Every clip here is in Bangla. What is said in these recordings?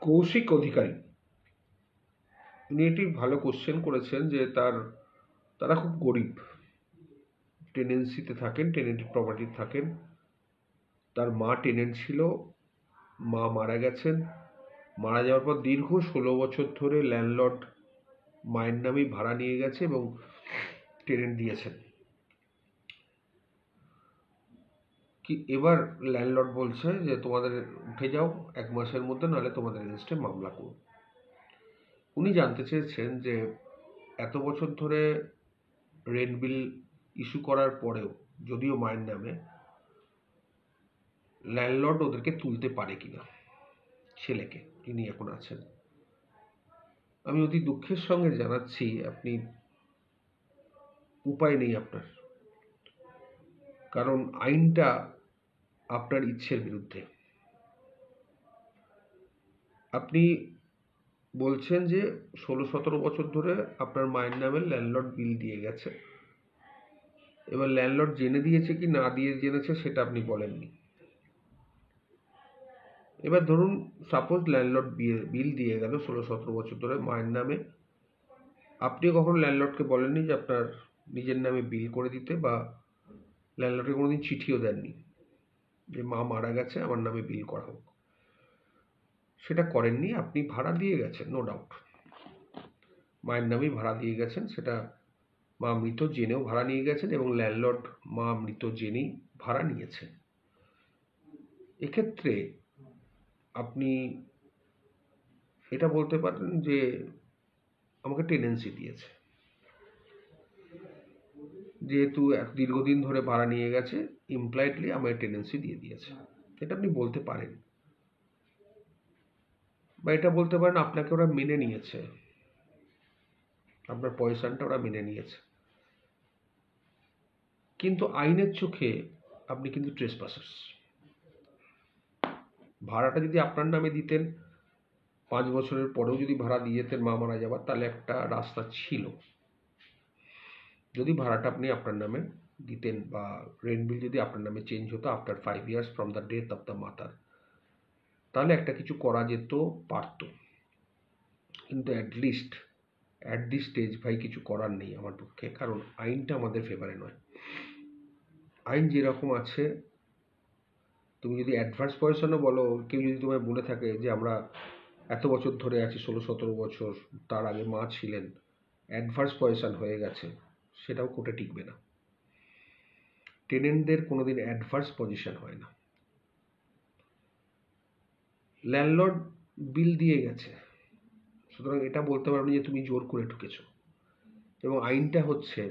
কৌশিক অধিকারী উনি একটি ভালো কোশ্চেন করেছেন যে তারা খুব গরিব, টেনেন্সিতে থাকেন, টেনেন্টেড প্রপার্টি থাকেন। তার মা টেনেন্ট ছিল, মা মারা গেছেন। মারা যাওয়ার পর দীর্ঘ 16 বছর ধরে ল্যান্ডলর্ড মায়ের নামেই ভাড়া নিয়ে গেছে এবং টেনেন্ট দিয়েছেন। কি এবার ল্যান্ডলর্ড বলছে যে তোমাদের উঠে যাও 1 মাসের মধ্যে, নাহলে তোমাদের এগেনস্টে মামলা করব। উনি জানতে চেয়েছেন যে এত বছর ধরে রেন্ট বিল ইস্যু করার পরেও যদিও মায়ের নামে, ল্যান্ডলর্ড ওদেরকে তুলতে পারে কিনা, ছেলেকে যিনি এখন আছেন। আমি অতি দুঃখের সঙ্গে জানাচ্ছি আপনি উপায় নেই আপনার, কারণ আইনটা আপনার ইচ্ছের বিরুদ্ধে। আপনি বলছেন যে 16-17 বছর ধরে আপনার মায়ের নামে ল্যান্ডলর্ড বিল দিয়ে গেছে। এবার ল্যান্ডলর্ড জেনে দিয়েছে কি না দিয়ে জেনেছে সেটা আপনি বলেননি। এবার ধরুন সাপোজ ল্যান্ডলর্ড বিল দিয়ে গেল 16-17 বছর ধরে মায়ের নামে, আপনি কখনো ল্যান্ডলর্ডকে বলেননি যে আপনার নিজের নামে বিল করে দিতে, বা ল্যান্ডলর্ডকে কোনোদিন চিঠিও দেননি যে মা মারা গেছে আমার নামে বিল করা হোক। সেটা করেননি, আপনি ভাড়া দিয়ে গেছেন, নো ডাউট মায়ের নামেই ভাড়া দিয়ে গেছেন। সেটা মা মৃত জেনেও ভাড়া নিয়ে গেছেন এবং ল্যান্ডলর্ড মা মৃত জেনেই ভাড়া নিয়েছেন। এক্ষেত্রে আপনি এটা বলতে পারেন যে আমাকে টেনেন্সি দিয়েছে, যেহেতু দীর্ঘদিন ধরে ভাড়া নিয়ে গেছে, ইমপ্লাইডলি আমায় টেনেন্সি দিয়ে দিয়েছে, এটা আপনি বলতে পারেন। বা এটা বলতে পারেন আপনাকে ওরা মেনে নিয়েছে, আপনার পয়সাটা ওরা মেনে নিয়েছে, কিন্তু আইনের চোখে আপনি কিন্তু ট্রেসপাসার্স। ভাড়াটা যদি আপনার নামে দিতেন, 5 বছরের পরেও যদি ভাড়া দিয়ে যেতেন মা মারা যাবার, তাহলে একটা রাস্তা ছিল। যদি ভাড়াটা আপনি আপনার নামে দিতেন বা রেন্ট বিল যদি আপনার নামে চেঞ্জ হতো after 5 years from the death of the mother, তাহলে একটা কিছু করা যেত পারত। কিন্তু অ্যাটলিস্ট অ্যাট দিস স্টেজ ভাই কিছু করার নেই আমার পক্ষে, কারণ আইনটা আমাদের ফেভারে নয়। আইন যেরকম আছে, তুমি যদি অ্যাডভার্স পজিশনে বলো, কেউ যদি তোমায় বলে থাকে যে আমরা এত বছর ধরে আছি, 16-17 বছর, তার আগে মা ছিলেন, অ্যাডভার্স পজিশন হয়ে গেছে, সেটাও কোর্টে টিকবে না। টেনেন্টদের কোনোদিন অ্যাডভার্স পজিশন হয় না। ল্যান্ডলর্ড বিল দিয়ে গেছে, সুতরাং এটা বলতে পারবেন যে তুমি জোর করে ঢুকেছো। এবং আইনটা হচ্ছে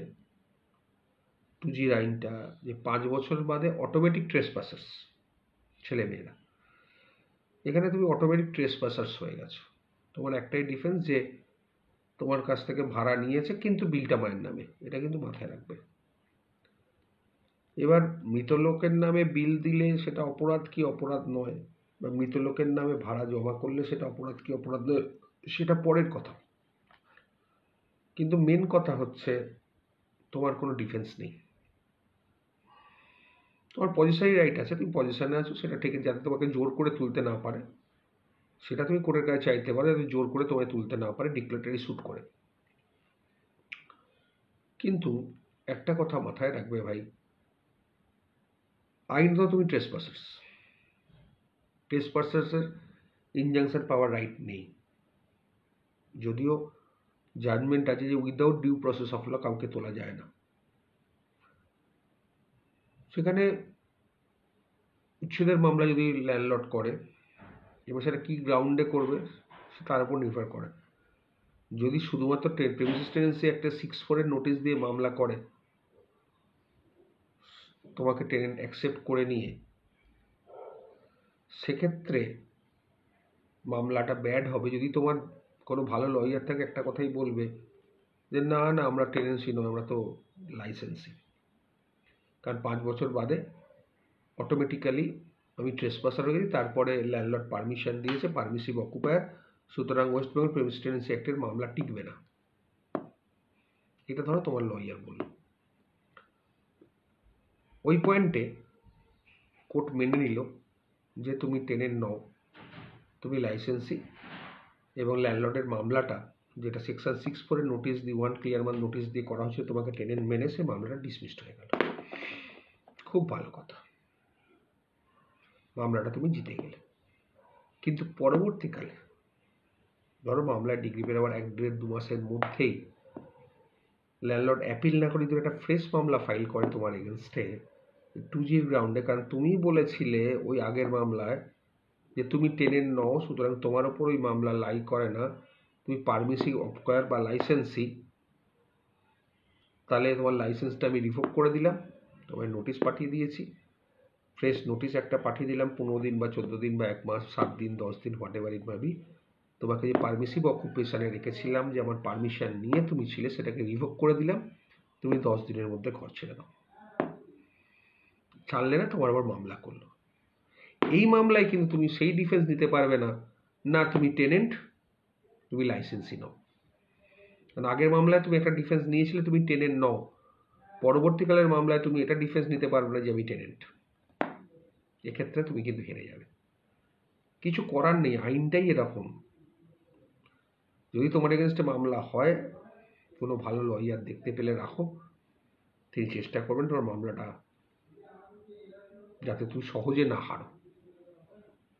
2Gর আইনটা, যে 5 বছর বাদে অটোমেটিক ট্রেসপাসার্স ছেলেমেয়েরা, এখানে তুমি অটোমেটিক ট্রেসপাসার্স হয়ে গেছো। তোমার একটাই ডিফারেন্স যে তোমার কাছ থেকে ভাড়া নিয়েছে কিন্তু বিলটা মায়ের নামে, এটা কিন্তু মাথায় রাখবে। এবার মৃত লোকের নামে বিল দিলে সেটা অপরাধ কি অপরাধ নয়, বা মৃত লোকের নামে ভাড়া জমা করলে সেটা অপরাধ কি অপরাধ নয়, সেটা পরের কথা। কিন্তু মেন কথা হচ্ছে তোমার কোনো ডিফেন্স নেই। তোমার পজিশনারি রাইট আছে, তুমি পজিশনে আছো, সেটা ঠিক, যাতে তোমাকে জোর করে তুলতে না পারে সেটা তুমি কোর্টের কাছে চাইতে পারো, যাতে জোর করে তোমায় তুলতে না পারে ডিক্লেরেটরি স্যুট করে। কিন্তু একটা কথা মাথায় রাখবে ভাই, আইন তো তুমি ট্রেসপাসার্সের ইনজাংশন পাওয়ার রাইট নেই। যদিও জাজমেন্ট আছে যে without due process of law কাউকে তোলা যায় না। সেখানে উচ্ছেদের মামলা যদি ল্যান্ডলর্ড করে, এবার সেটা কী গ্রাউন্ডে করবে তার উপর নির্ভর করে। যদি শুধুমাত্র প্রেমিসিস টেনেন্সি একটা 6(4) নোটিশ দিয়ে মামলা করে, তোমাকে টেনেন্ট অ্যাকসেপ্ট করে নিয়ে, সেক্ষেত্রে মামলাটা ব্যাড হবে। যদি তোমার কোনো ভালো লয়ার থাকে, একটা কথাই বলবে যে না না আমরা টেনেন্সি নয়, আমরা তো লাইসেন্সি। কারণ 5 বছর বাদে অটোমেটিক্যালি আমি ট্রেসপাসার হয়ে গেছি, তারপরে ল্যান্ডলর্ড পারমিশন দিয়েছে, পারমিসিভ অকুপায়ার, সুতরাং ওয়েস্ট বেঙ্গল প্রেমিসিস টেনেন্সি অ্যাক্টের মামলা টিকবে না। এটা ধরো তোমার লয়ার বলল। ওই পয়েন্টে কোর্ট মেনে নিল যে তুমি টেনেন্ট নও, তুমি লাইসেন্সি এবং ল্যান্ডলর্ডের মামলাটা, যেটা সেকশন 6(4) নোটিশ দিয়ে 1 ক্লিয়ার মান নোটিশ দিয়ে করা হচ্ছে তোমাকে টেনেন্ট মেনে, সে মামলাটা ডিসমিসড হয়ে গেল। খুব ভালো কথা, মামলাটা তুমি জিতে গেলে। কিন্তু পরবর্তীকালে ধরো মামলায় ডিগ্রি পেরোবার 1-1.5-2 মাসের মধ্যেই ল্যান্ডলর্ড অ্যাপিল না করে যদি একটা ফ্রেশ মামলা ফাইল করে তোমার এগেনস্টে 2G গ্রাউন্ডে, কারণ তুমি বলেছিলে ওই আগের মামলায় যে তুমি টেনেন্ট নও, সুতরাং তোমার ওপর ওই মামলা লাই করে না, তুমি পারমিসিভ অবকয়ার বা লাইসেন্সি, তাহলে তোমার লাইসেন্সটা আমি রিভোক করে দিলাম, তোমায় নোটিশ পাঠিয়ে দিয়েছি, ফ্রেশ নোটিশ একটা পাঠিয়ে দিলাম 15 দিন বা 14 দিন বা 1 মাস, 7 দিন, 10 দিন, what ever it may be. তোমাকে যে পারমিসিভ অকুপেশনে রেখেছিলাম, যে আমার পারমিশন নিয়ে তুমি ছিলে, সেটাকে রিভোক করে দিলাম, তুমি 10 দিনের মধ্যে ঘর ছেড়ে দাও। ছাড়লে না, তোমার আবার মামলা করলো। এই মামলায় কিন্তু তুমি সেই ডিফেন্স দিতে পারবে না, না তুমি টেনেন্ট, তুমি লাইসেন্সি নও। কারণ আগের মামলায় তুমি একটা ডিফেন্স নিয়েছিলে তুমি টেনেন্ট নও, পরবর্তীকালের মামলায় তুমি এটা ডিফেন্স নিতে পারবে না যে আমি টেনেন্ট। এক্ষেত্রে তুমি কিন্তু হেরে যাবে, কিছু করার নেই, আইনটাই এরকম। যদি তোমার এগেনস্টে মামলা হয়, কোনো ভালো লয়ার দেখতে পেলে রাখো, তিনি চেষ্টা করবেন তোমার মামলাটা যাতে তুমি সহজে না হারো,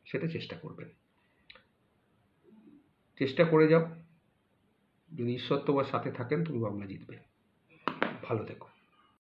সেটা চেষ্টা করবেন। চেষ্টা করে যাও, যদি ঈশ্বর তোমার সাথে থাকেন তুমি মামলা জিতবে। ভালো থেকো।